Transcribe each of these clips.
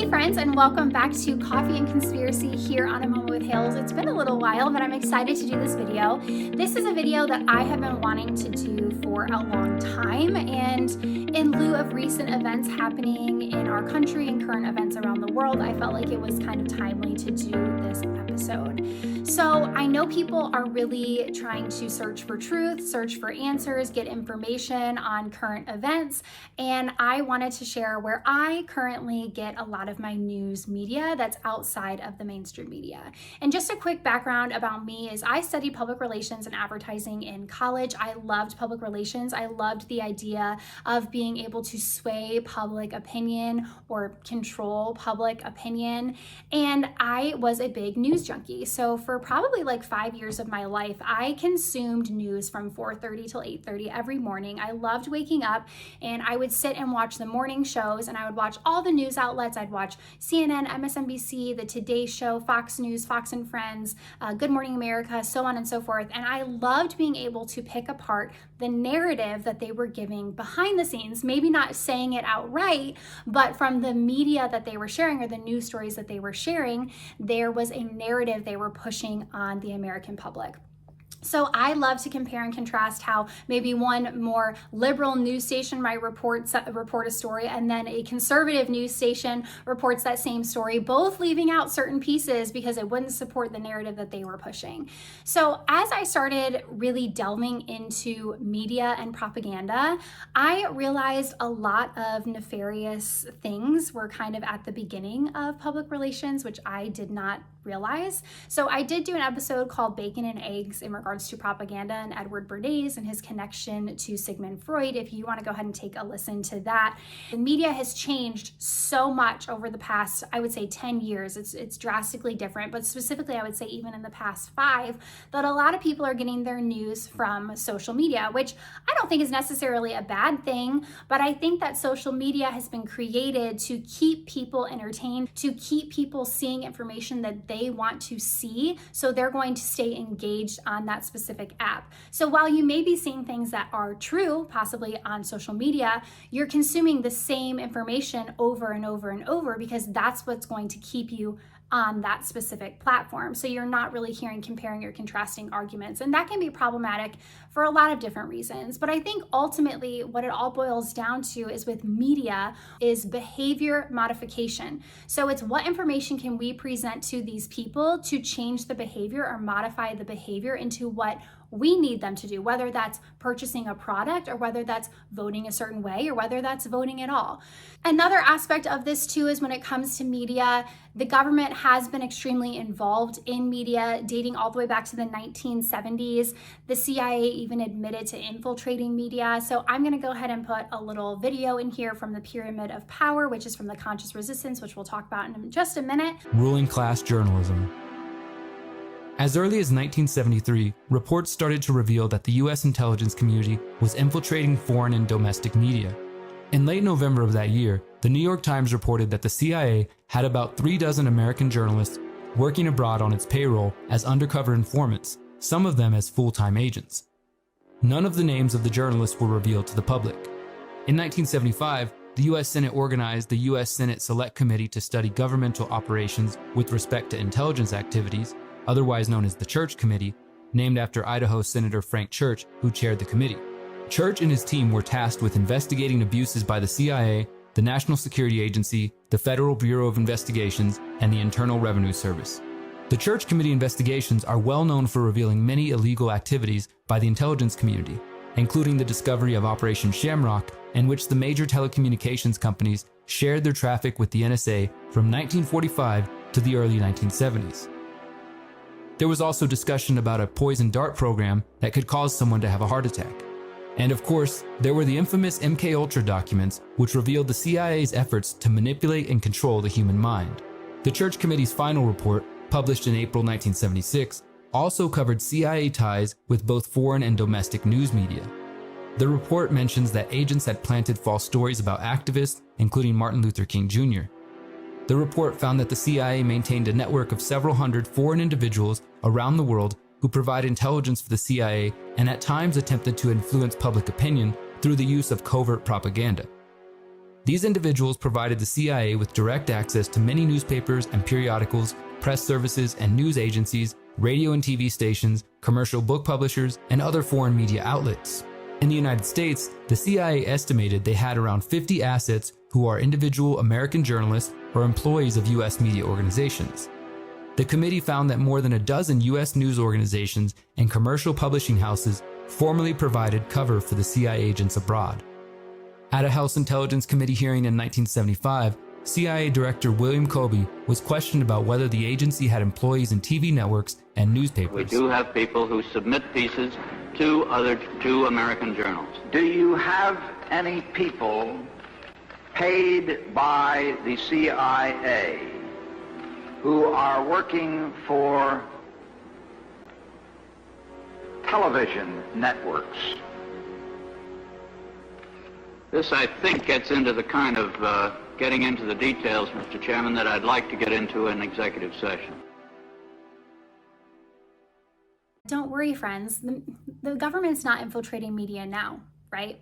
Hey friends, and welcome back to Coffee and Conspiracy here on A Moment with Hales. It's been a little while, but I'm excited to do this video. This is a video that I have been wanting to do for a long time, and in lieu of recent events happening in our country and current events around the world, I felt like it was kind of timely to do this episode. So I know people are really trying to search for truth, search for answers, get information on current events, and I wanted to share where I currently get a lot of my news media that's outside of the mainstream media. And just a quick background about me is I studied public relations and advertising in college. I loved public relations. I loved the idea of being able to sway public opinion or control public opinion. And I was a big news junkie. So for probably like 5 years of my life, I consumed news from 4:30 till 8:30 every morning. I loved waking up and I would sit and watch the morning shows, and I would watch all the news outlets. I'd watch CNN, MSNBC, the Today Show, Fox News, Fox and Friends, Good Morning America, so on and so forth. And I loved being able to pick apart the narrative that they were giving behind the scenes, maybe not saying it outright, but from the media that they were sharing or the news stories that they were sharing, there was a narrative they were pushing on the American public. So I love to compare and contrast how maybe one more liberal news station might report a story, and then a conservative news station reports that same story, both leaving out certain pieces because it wouldn't support the narrative that they were pushing. So as I started really delving into media and propaganda, I realized a lot of nefarious things were kind of at the beginning of public relations, which I did not realize. So I did do an episode called Bacon and Eggs in regards to propaganda and Edward Bernays and his connection to Sigmund Freud. If you want to go ahead and take a listen to that. The media has changed so much over the past, I would say 10 years. It's drastically different, but specifically I would say even in the past 5, that a lot of people are getting their news from social media, which I don't think is necessarily a bad thing, but I think that social media has been created to keep people entertained, to keep people seeing information that they want to see, so they're going to stay engaged on that specific app. So while you may be seeing things that are true, possibly on social media, you're consuming the same information over and over and over because that's what's going to keep you on that specific platform. So you're not really hearing comparing or contrasting arguments. And that can be problematic for a lot of different reasons. But I think ultimately what it all boils down to is with media is behavior modification. So it's what information can we present to these people to change the behavior or modify the behavior into what we need them to do, whether that's purchasing a product or whether that's voting a certain way or whether that's voting at all. Another aspect of this too is when it comes to media, the government has been extremely involved in media dating all the way back to the 1970s. The CIA even admitted to infiltrating media. So I'm going to go ahead and put a little video in here from the Pyramid of Power, which is from the Conscious Resistance, which we'll talk about in just a minute. Ruling class journalism. As early as 1973, reports started to reveal that the U.S. intelligence community was infiltrating foreign and domestic media. In late November of that year, the New York Times reported that the CIA had about 36 American journalists working abroad on its payroll as undercover informants, some of them as full-time agents. None of the names of the journalists were revealed to the public. In 1975, the U.S. Senate organized the U.S. Senate Select Committee to study governmental operations with respect to intelligence activities, otherwise known as the Church Committee, named after Idaho Senator Frank Church, who chaired the committee. Church and his team were tasked with investigating abuses by the CIA, the National Security Agency, the Federal Bureau of Investigations, and the Internal Revenue Service. The Church Committee investigations are well known for revealing many illegal activities by the intelligence community, including the discovery of Operation Shamrock, in which the major telecommunications companies shared their traffic with the NSA from 1945 to the early 1970s. There was also discussion about a poison dart program that could cause someone to have a heart attack. And of course, there were the infamous MKUltra documents, which revealed the CIA's efforts to manipulate and control the human mind. The Church Committee's final report, published in April 1976, also covered CIA ties with both foreign and domestic news media. The report mentions that agents had planted false stories about activists, including Martin Luther King Jr. The report found that the CIA maintained a network of several hundred foreign individuals around the world who provide intelligence for the CIA and at times attempted to influence public opinion through the use of covert propaganda. These individuals provided the CIA with direct access to many newspapers and periodicals, press services and news agencies, radio and TV stations, commercial book publishers, and other foreign media outlets. In the United States, the CIA estimated they had around 50 assets who are individual American journalists or employees of U.S. media organizations. The committee found that more than a dozen U.S. news organizations and commercial publishing houses formerly provided cover for the CIA agents abroad. At a House Intelligence Committee hearing in 1975, CIA Director William Colby was questioned about whether the agency had employees in TV networks and newspapers. We do have people who submit pieces to American journals. Do you have any people paid by the CIA who are working for television networks? This, I think, gets into the kind of getting into the details, Mr. Chairman, that I'd like to get into in executive session. Don't worry, friends. The government's not infiltrating media now, right?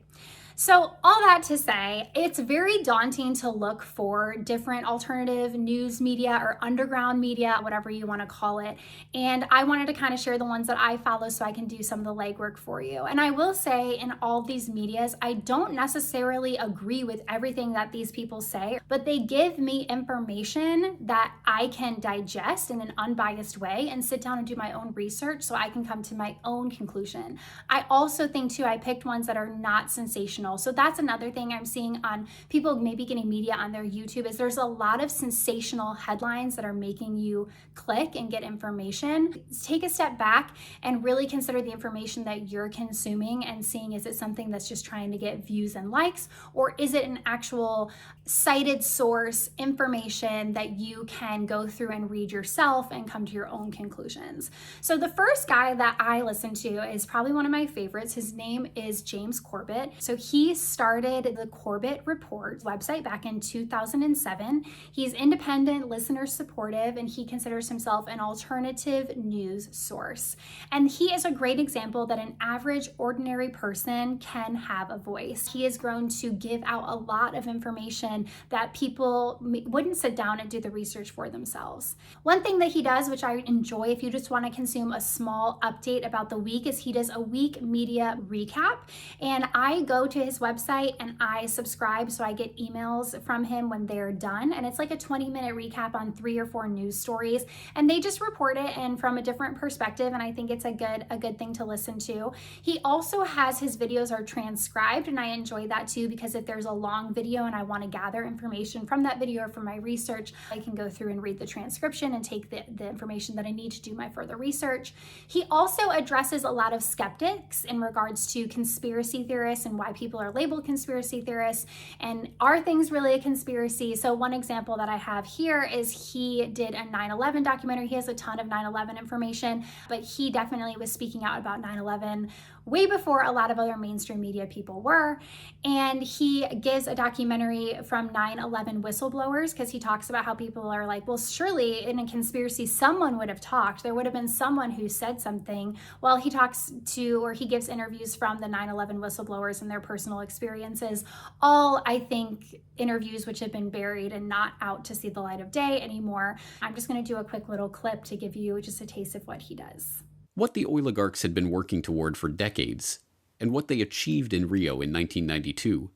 So all that to say, it's very daunting to look for different alternative news media or underground media, whatever you want to call it. And I wanted to kind of share the ones that I follow so I can do some of the legwork for you. And I will say in all these medias, I don't necessarily agree with everything that these people say, but they give me information that I can digest in an unbiased way and sit down and do my own research so I can come to my own conclusion. I also think too, I picked ones that are not sensational. So that's another thing I'm seeing on people maybe getting media on their YouTube is there's a lot of sensational headlines that are making you click and get information. Take a step back and really consider the information that you're consuming and seeing, is it something that's just trying to get views and likes, or is it an actual cited source information that you can go through and read yourself and come to your own conclusions. So the first guy that I listen to is probably one of my favorites. His name is James Corbett. So he started the Corbett Report website back in 2007. He's independent, listener supportive, and he considers himself an alternative news source. And he is a great example that an average, ordinary person can have a voice. He has grown to give out a lot of information that people wouldn't sit down and do the research for themselves. One thing that he does, which I enjoy if you just want to consume a small update about the week, is he does a week media recap. And I go to his website and I subscribe so I get emails from him when they're done. And it's like a 20-minute recap on 3 or 4 news stories. And they just report it and from a different perspective. And I think it's a good thing to listen to. He also has his videos are transcribed, and I enjoy that too, because if there's a long video and I want to gather information from that video or from my research, I can go through and read the transcription and take the information that I need to do my further research. He also addresses a lot of skeptics in regards to conspiracy theorists and why people are labeled conspiracy theorists, and are things really a conspiracy? So one example that I have here is he did a 9/11 documentary. He has a ton of 9/11 information, but he definitely was speaking out about 9/11 way before a lot of other mainstream media people were. And he gives a documentary from 9/11 whistleblowers, because he talks about how people are like, well, surely in a conspiracy, someone would have talked. There would have been someone who said something. Well, he talks to, or he gives interviews from the 9/11 whistleblowers and their personal experiences. All, I think, interviews which have been buried and not out to see the light of day anymore. I'm just going to do a quick little clip to give you just a taste of what he does. What the oligarchs had been working toward for decades, and what they achieved in Rio in 1992,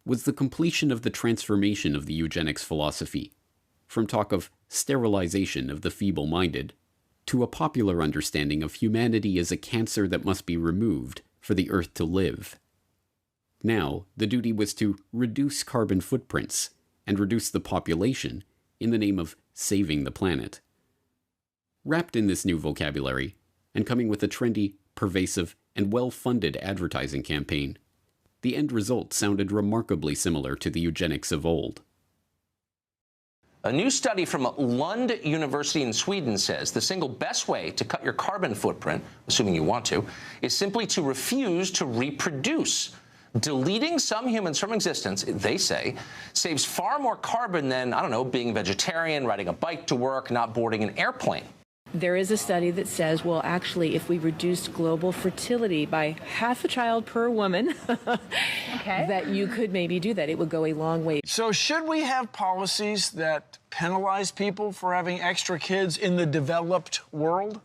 was the completion of the transformation of the eugenics philosophy, from talk of sterilization of the feeble-minded, to a popular understanding of humanity as a cancer that must be removed for the earth to live. Now, the duty was to reduce carbon footprints and reduce the population in the name of saving the planet. Wrapped in this new vocabulary, and coming with a trendy, pervasive, and well-funded advertising campaign, the end result sounded remarkably similar to the eugenics of old. A new study from Lund University in Sweden says the single best way to cut your carbon footprint, assuming you want to, is simply to refuse to reproduce. Deleting some humans from existence, they say, saves far more carbon than, I don't know, being a vegetarian, riding a bike to work, not boarding an airplane. There is a study that says, well, actually, if we reduced global fertility by half a child per woman, that you could maybe do that. It would go a long way. So should we have policies that penalize people for having extra kids in the developed world?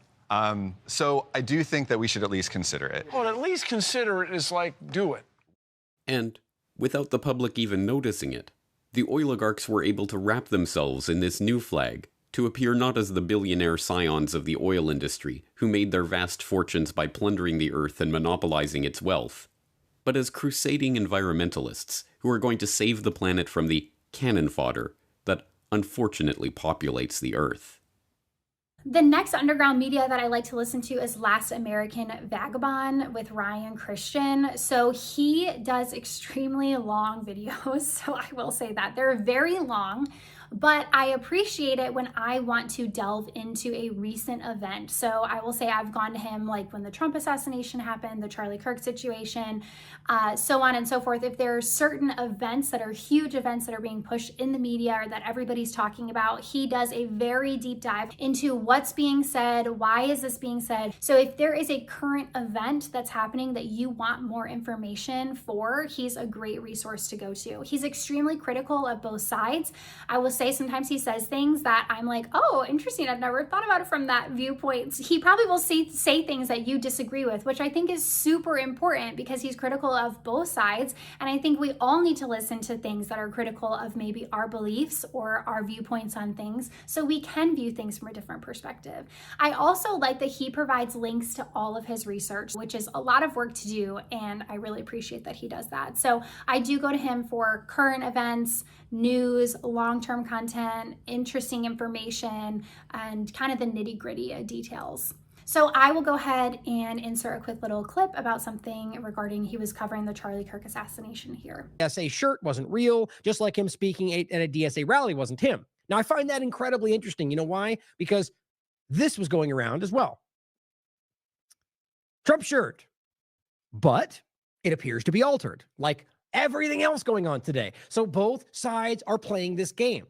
So I do think that we should at least consider it. Well, at least consider it is like do it. And, without the public even noticing it, the oligarchs were able to wrap themselves in this new flag to appear not as the billionaire scions of the oil industry who made their vast fortunes by plundering the earth and monopolizing its wealth, but as crusading environmentalists who are going to save the planet from the cannon fodder that unfortunately populates the earth. The next underground media that I like to listen to is Last American Vagabond with Ryan Christian. So he does extremely long videos, so I will say that. They're very long, but I appreciate it when I want to delve into a recent event. So I will say I've gone to him like when the Trump assassination happened, the Charlie Kirk situation, so on and so forth. If there are certain events that are huge events that are being pushed in the media or that everybody's talking about, he does a very deep dive into what's being said, why is this being said. So if there is a current event that's happening that you want more information for, he's a great resource to go to. He's extremely critical of both sides. I will say sometimes he says things that I'm like, oh, interesting, I've never thought about it from that viewpoint. He probably will say things that you disagree with, which I think is super important because he's critical of both sides. And I think we all need to listen to things that are critical of maybe our beliefs or our viewpoints on things so we can view things from a different perspective. I also like that he provides links to all of his research, which is a lot of work to do, and I really appreciate that he does that. So I do go to him for current events, news, long-term content, interesting information, and kind of the nitty-gritty details. So I will go ahead and insert a quick little clip about something regarding he was covering the Charlie Kirk assassination here. DSA shirt wasn't real, just like him speaking at a DSA rally wasn't him. Now, I find that incredibly interesting. You know why? Because this was going around as well. Trump shirt, but it appears to be altered, like everything else going on today. So both sides are playing this game.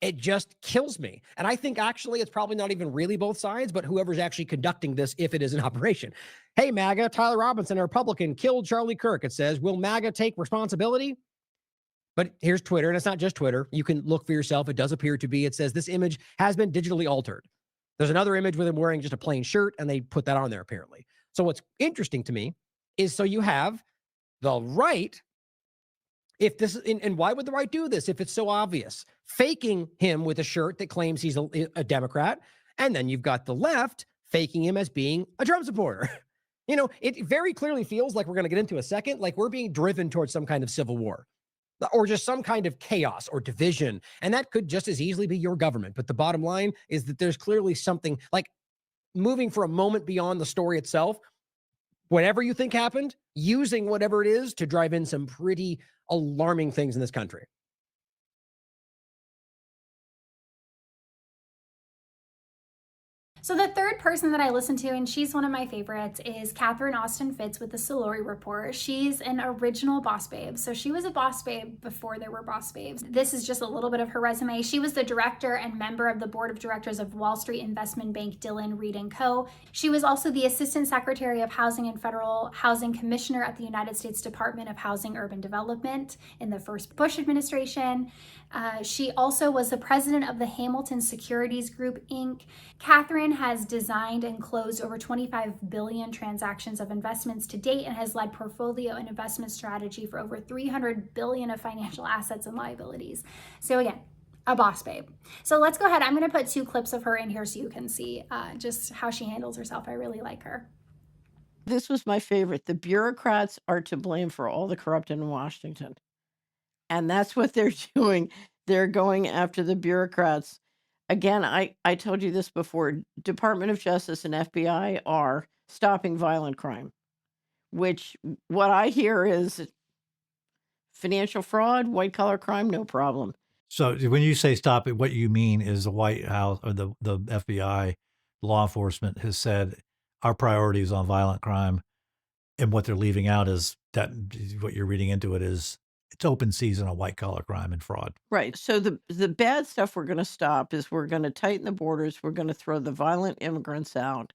It just kills me. And I think actually it's probably not even really both sides, but whoever's actually conducting this, if it is an operation. Hey, MAGA, Tyler Robinson, a Republican, killed Charlie Kirk. It says, will MAGA take responsibility? But here's Twitter, and it's not just Twitter. You can look for yourself. It does appear to be. It says this image has been digitally altered. There's another image with him wearing just a plain shirt, and they put that on there apparently. So what's interesting to me is so you have the right. If this and why would the right do this if it's so obvious? Faking him with a shirt that claims he's a Democrat, and then you've got the left faking him as being a Trump supporter. You know, it very clearly feels like we're going to get into a second, like we're being driven towards some kind of civil war or just some kind of chaos or division. And that could just as easily be your government. But the bottom line is that there's clearly something like moving for a moment beyond the story itself. Whatever you think happened, using whatever it is to drive in some pretty alarming things in this country. So the third person that I listen to, and she's one of my favorites, is Catherine Austin Fitts with the Solori Report. She's an original boss babe. So she was a boss babe before there were boss babes. This is just a little bit of her resume. She was the director and member of the board of directors of Wall Street investment bank Dillon, Read & Co. She was also the Assistant Secretary of Housing and Federal Housing Commissioner at the United States Department of Housing Urban Development in the first Bush administration. She also was the president of the Hamilton Securities Group, Inc. Catherine has designed and closed over 25 billion transactions of investments to date and has led portfolio and investment strategy for over 300 billion of financial assets and liabilities. So again, a boss babe. So let's go ahead. I'm going to put 2 clips of her in here so you can see just how she handles herself. I really like her. This was my favorite. The bureaucrats are to blame for all the corruption in Washington. And that's what they're doing. They're going after the bureaucrats. Again, I told you this before. Department of Justice and FBI are stopping violent crime, which what I hear is financial fraud, white collar crime, no problem. So when you say stop it, what you mean is the White House or the FBI law enforcement has said our priority is on violent crime. And what they're leaving out is that what you're reading into it is it's open season on white collar crime and fraud. Right. So the bad stuff we're going to stop is we're going to tighten the borders. We're going to throw the violent immigrants out,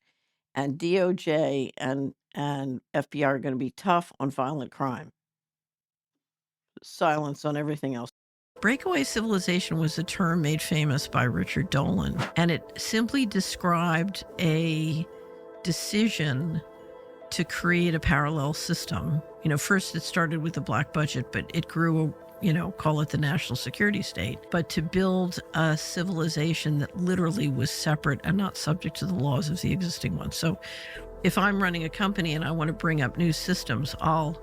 and DOJ and FBI are going to be tough on violent crime. Silence on everything else. Breakaway civilization was a term made famous by Richard Dolan, and it simply described a decision to create a parallel system. First it started with the black budget, but it grew, call it the national security state, but to build a civilization that literally was separate and not subject to the laws of the existing ones. So if I'm running a company and I want to bring up new systems, I'll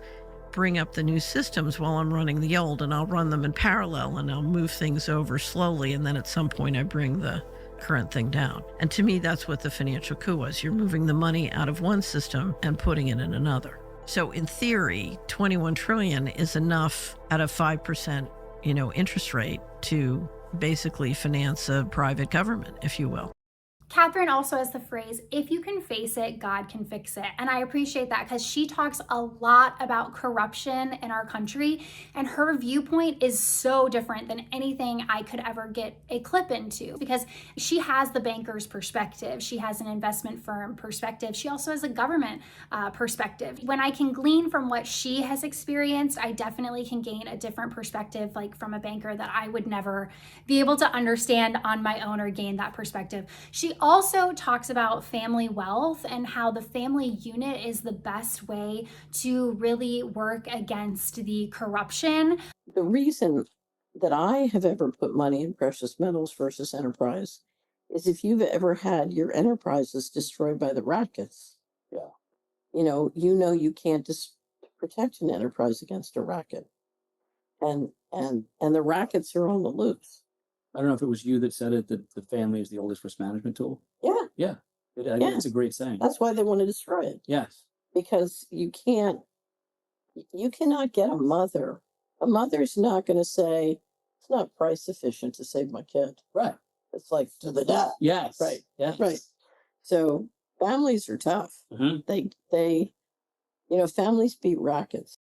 bring up the new systems while I'm running the old, and I'll run them in parallel, and I'll move things over slowly, and then at some point I bring the current thing down. And to me, that's what the financial coup was. You're moving the money out of one system and putting it in another. So in theory, 21 trillion is enough at a 5%, interest rate to basically finance a private government, if you will. Catherine also has the phrase, if you can face it, God can fix it. And I appreciate that because she talks a lot about corruption in our country, and her viewpoint is so different than anything I could ever get a clip into, because she has the banker's perspective. She has an investment firm perspective. She also has a government perspective. When I can glean from what she has experienced, I definitely can gain a different perspective, like from a banker, that I would never be able to understand on my own or gain that perspective. She also talks about family wealth and how the family unit is the best way to really work against the corruption. The reason that I have ever put money in precious metals versus enterprise is if you've ever had your enterprises destroyed by the rackets, you can't protect an enterprise against a racket. And the rackets are on the loose. I don't know if it was you that said it, that the family is the oldest risk management tool. Yeah. Yeah. I think it's a great saying. That's why they want to destroy it. Yes. Because you cannot get a mother. A mother's not going to say, it's not price efficient to save my kid. Right. It's like to the death. Yes. Right. Yes. Right. So families are tough. Mm-hmm. They families beat rackets.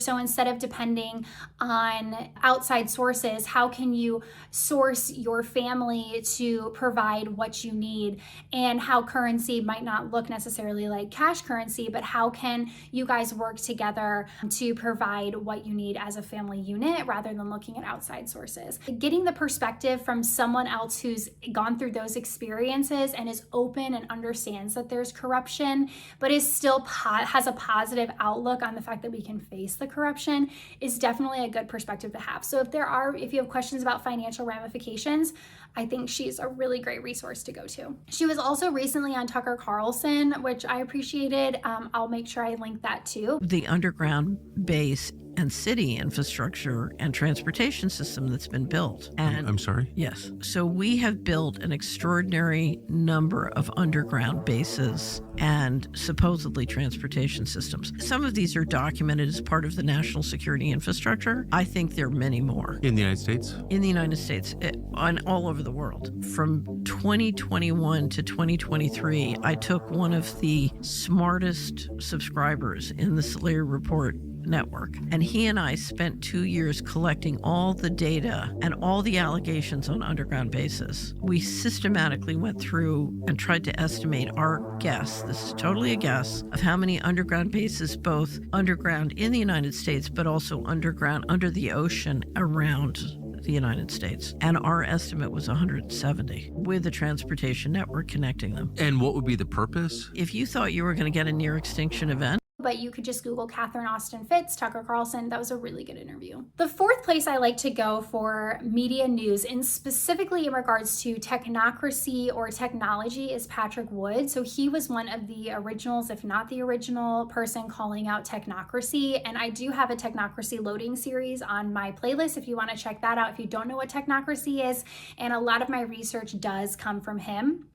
So instead of depending on outside sources, how can you source your family to provide what you need? And how currency might not look necessarily like cash currency, but how can you guys work together to provide what you need as a family unit rather than looking at outside sources? Getting the perspective from someone else who's gone through those experiences and is open and understands that there's corruption, but is still has a positive outlook on the fact that we can face the corruption, is definitely a good perspective to have. So if you have questions about financial ramifications, I think she's a really great resource to go to. She was also recently on Tucker Carlson, which I appreciated. I'll make sure I link that too. The underground base and city infrastructure and transportation system that's been built. And I'm sorry? Yes. So we have built an extraordinary number of underground bases and supposedly transportation systems. Some of these are documented as part of the national security infrastructure. I think there are many more. In the United States? In the United States, and all over the world. From 2021 to 2023, I took one of the smartest subscribers in the Solaire Report network, and he and I spent 2 years collecting all the data and all the allegations on underground bases. We systematically went through and tried to estimate our guess, this is totally a guess, of how many underground bases, both underground in the United States, but also underground under the ocean around the United States. And our estimate was 170 with a transportation network connecting them. And what would be the purpose? If you thought you were going to get a near extinction event, but you could just Google Catherine Austin Fitts, Tucker Carlson. That was a really good interview. The fourth place I like to go for media news, and specifically in regards to technocracy or technology, is Patrick Wood. So he was one of the originals, if not the original person calling out technocracy. And I do have a technocracy loading series on my playlist if you want to check that out if you don't know what technocracy is. And a lot of my research does come from him.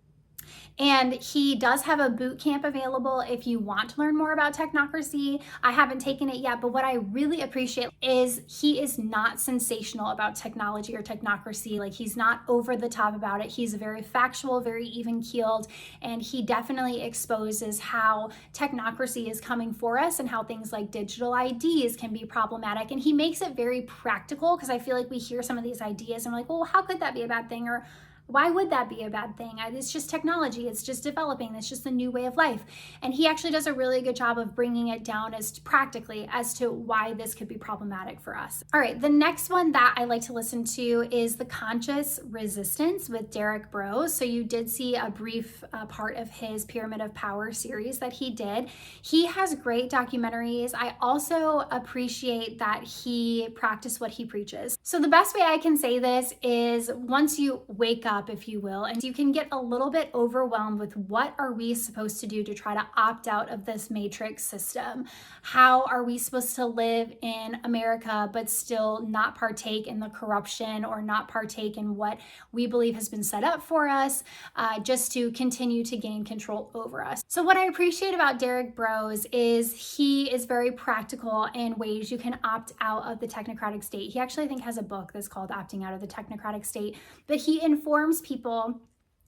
And he does have a boot camp available if you want to learn more about technocracy. I haven't taken it yet, but what I really appreciate is he is not sensational about technology or technocracy. Like, he's not over the top about it. He's very factual, very even keeled, and he definitely exposes how technocracy is coming for us and how things like digital IDs can be problematic. And he makes it very practical, because I feel like we hear some of these ideas and we're like, well, how could that be a bad thing? Or why would that be a bad thing? It's just technology. It's just developing. It's just a new way of life. And he actually does a really good job of bringing it down as practically as to why this could be problematic for us. All right, the next one that I like to listen to is The Conscious Resistance with Derek Bros. So you did see a brief part of his Pyramid of Power series that he did. He has great documentaries. I also appreciate that he practiced what he preaches. So the best way I can say this is, once you wake up, if you will, and you can get a little bit overwhelmed with what are we supposed to do to try to opt out of this matrix system? How are we supposed to live in America but still not partake in the corruption or not partake in what we believe has been set up for us, just to continue to gain control over us? So what I appreciate about Derek Bros is he is very practical in ways you can opt out of the technocratic state. He actually, I think, has a book that's called Opting Out of the Technocratic State, but he informs people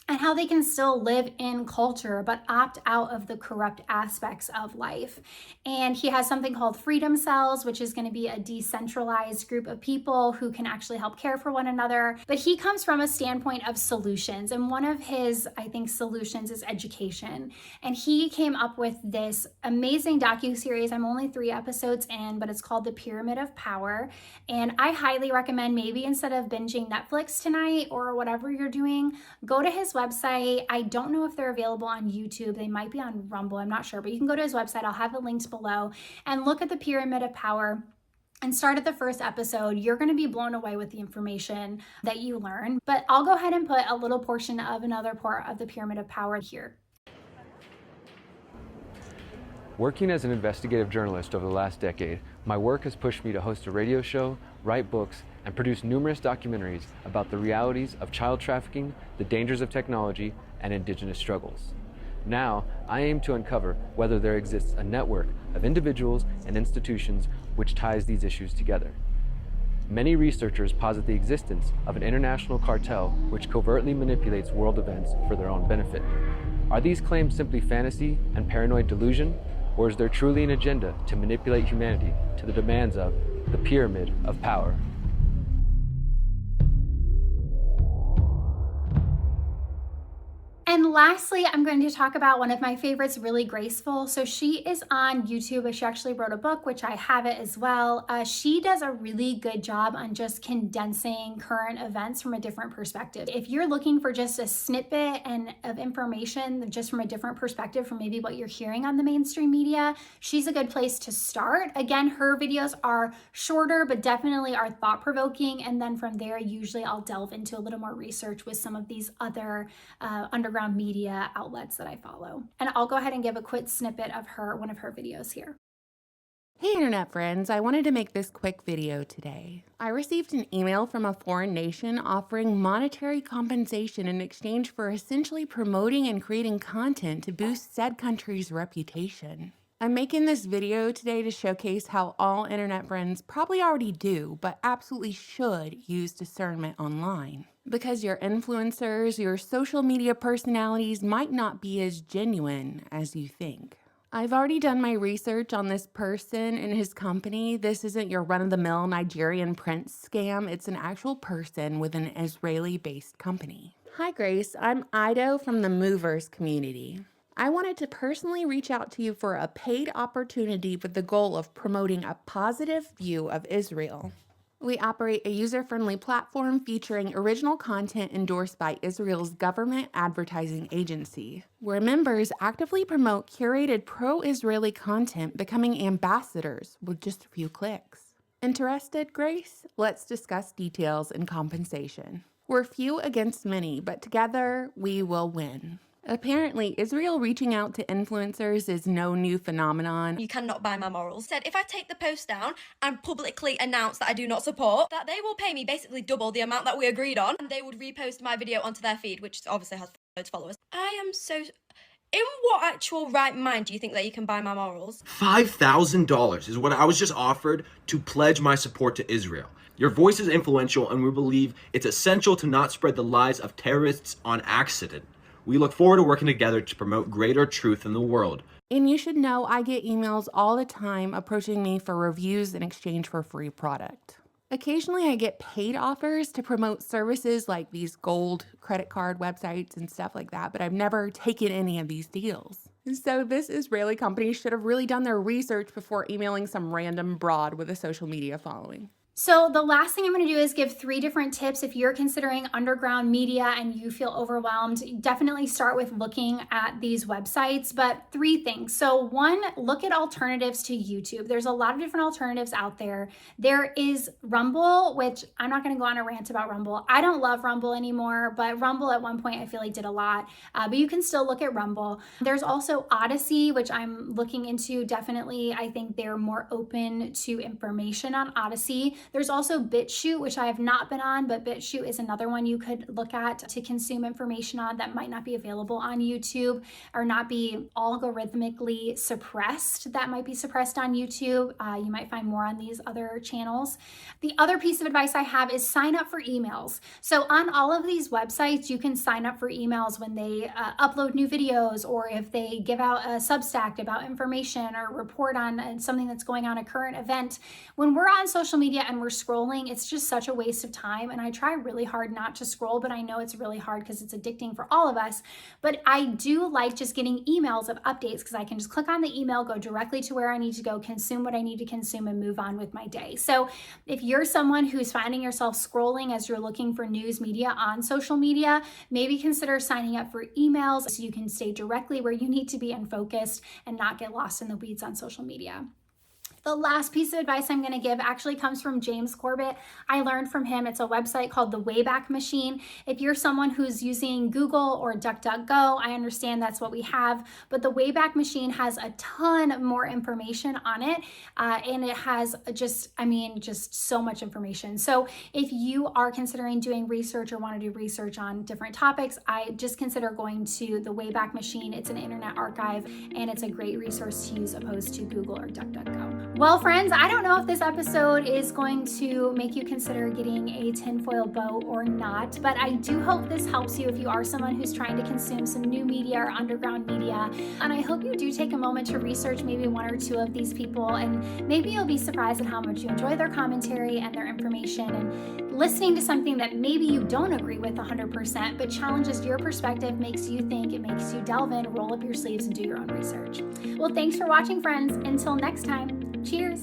and how they can still live in culture but opt out of the corrupt aspects of life. And he has something called Freedom Cells, which is going to be a decentralized group of people who can actually help care for one another. But he comes from a standpoint of solutions, and one of his, I think, solutions is education. And he came up with this amazing docuseries. I'm only 3 episodes in, but it's called The Pyramid of Power. And I highly recommend, maybe instead of binging Netflix tonight or whatever you're doing, go to his website. I don't know if they're available on YouTube. They might be on Rumble. I'm not sure, but you can go to his website. I'll have the links below and look at the Pyramid of Power and start at the first episode. You're going to be blown away with the information that you learn. But I'll go ahead and put a little portion of another part of the Pyramid of Power here. Working as an investigative journalist over the last decade, my work has pushed me to host a radio show, write books, and produce numerous documentaries about the realities of child trafficking, the dangers of technology, and indigenous struggles. Now, I aim to uncover whether there exists a network of individuals and institutions which ties these issues together. Many researchers posit the existence of an international cartel which covertly manipulates world events for their own benefit. Are these claims simply fantasy and paranoid delusion, or is there truly an agenda to manipulate humanity to the demands of the Pyramid of Power? And lastly, I'm going to talk about one of my favorites, Really Graceful. So she is on YouTube, but she actually wrote a book, which I have it as well. She does a really good job on just condensing current events from a different perspective. If you're looking for just a snippet of information just from a different perspective from maybe what you're hearing on the mainstream media, she's a good place to start. Again, her videos are shorter, but definitely are thought-provoking. And then from there, usually I'll delve into a little more research with some of these other underground media outlets that I follow. And I'll go ahead and give a quick snippet of one of her videos here. Hey internet friends, I wanted to make this quick video today. I received an email from a foreign nation offering monetary compensation in exchange for essentially promoting and creating content to boost said country's reputation. I'm making this video today to showcase how all internet friends probably already do, but absolutely should use discernment online. Because your influencers, your social media personalities might not be as genuine as you think. I've already done my research on this person and his company. This isn't your run-of-the-mill Nigerian prince scam. It's an actual person with an Israeli-based company. Hi Grace, I'm Ido from the Movers community. I wanted to personally reach out to you for a paid opportunity with the goal of promoting a positive view of Israel. We operate a user-friendly platform featuring original content endorsed by Israel's government advertising agency, where members actively promote curated pro-Israeli content, becoming ambassadors with just a few clicks. Interested, Grace? Let's discuss details and compensation. We're few against many, but together we will win. Apparently, Israel reaching out to influencers is no new phenomenon. You cannot buy my morals. Said if I take the post down and publicly announce that I do not support, that they will pay me basically double the amount that we agreed on, and they would repost my video onto their feed, which obviously has followers. I am so... In what actual right mind do you think that you can buy my morals? $5,000 is what I was just offered to pledge my support to Israel. Your voice is influential, and we believe it's essential to not spread the lies of terrorists on accident. We look forward to working together to promote greater truth in the world. And you should know I get emails all the time approaching me for reviews in exchange for free product. Occasionally I get paid offers to promote services like these gold credit card websites and stuff like that, but I've never taken any of these deals. So this Israeli company should have really done their research before emailing some random broad with a social media following. So the last thing I'm going to do is give 3 different tips. If you're considering underground media and you feel overwhelmed, definitely start with looking at these websites, but 3 things. So 1, look at alternatives to YouTube. There's a lot of different alternatives out there. There is Rumble, which I'm not going to go on a rant about Rumble. I don't love Rumble anymore, but Rumble at one point I feel like did a lot, but you can still look at Rumble. There's also Odyssey, which I'm looking into. Definitely, I think they're more open to information on Odyssey. There's also BitChute, which I have not been on, but BitChute is another one you could look at to consume information on that might not be available on YouTube or not be algorithmically suppressed. That might be suppressed on YouTube. You might find more on these other channels. The other piece of advice I have is sign up for emails. So on all of these websites, you can sign up for emails when they upload new videos, or if they give out a Substack about information or report on something that's going on, a current event. When we're on social media and we're scrolling, it's just such a waste of time. And I try really hard not to scroll, but I know it's really hard because it's addicting for all of us. But I do like just getting emails of updates because I can just click on the email, go directly to where I need to go, consume what I need to consume, and move on with my day. So if you're someone who's finding yourself scrolling as you're looking for news media on social media, maybe consider signing up for emails so you can stay directly where you need to be and focused and not get lost in the weeds on social media. The last piece of advice I'm going to give actually comes from James Corbett. I learned from him. It's a website called the Wayback Machine. If you're someone who's using Google or DuckDuckGo, I understand that's what we have, but the Wayback Machine has a ton more information on it, and it has just so much information. So if you are considering doing research or want to do research on different topics, I just consider going to the Wayback Machine. It's an internet archive, and it's a great resource to use opposed to Google or DuckDuckGo. Well, friends, I don't know if this episode is going to make you consider getting a tinfoil bow or not, but I do hope this helps you if you are someone who's trying to consume some new media or underground media. And I hope you do take a moment to research maybe 1 or 2 of these people, and maybe you'll be surprised at how much you enjoy their commentary and their information, and listening to something that maybe you don't agree with 100%, but challenges your perspective, makes you think, it makes you delve in, roll up your sleeves, and do your own research. Well, thanks for watching, friends. Until next time. Cheers.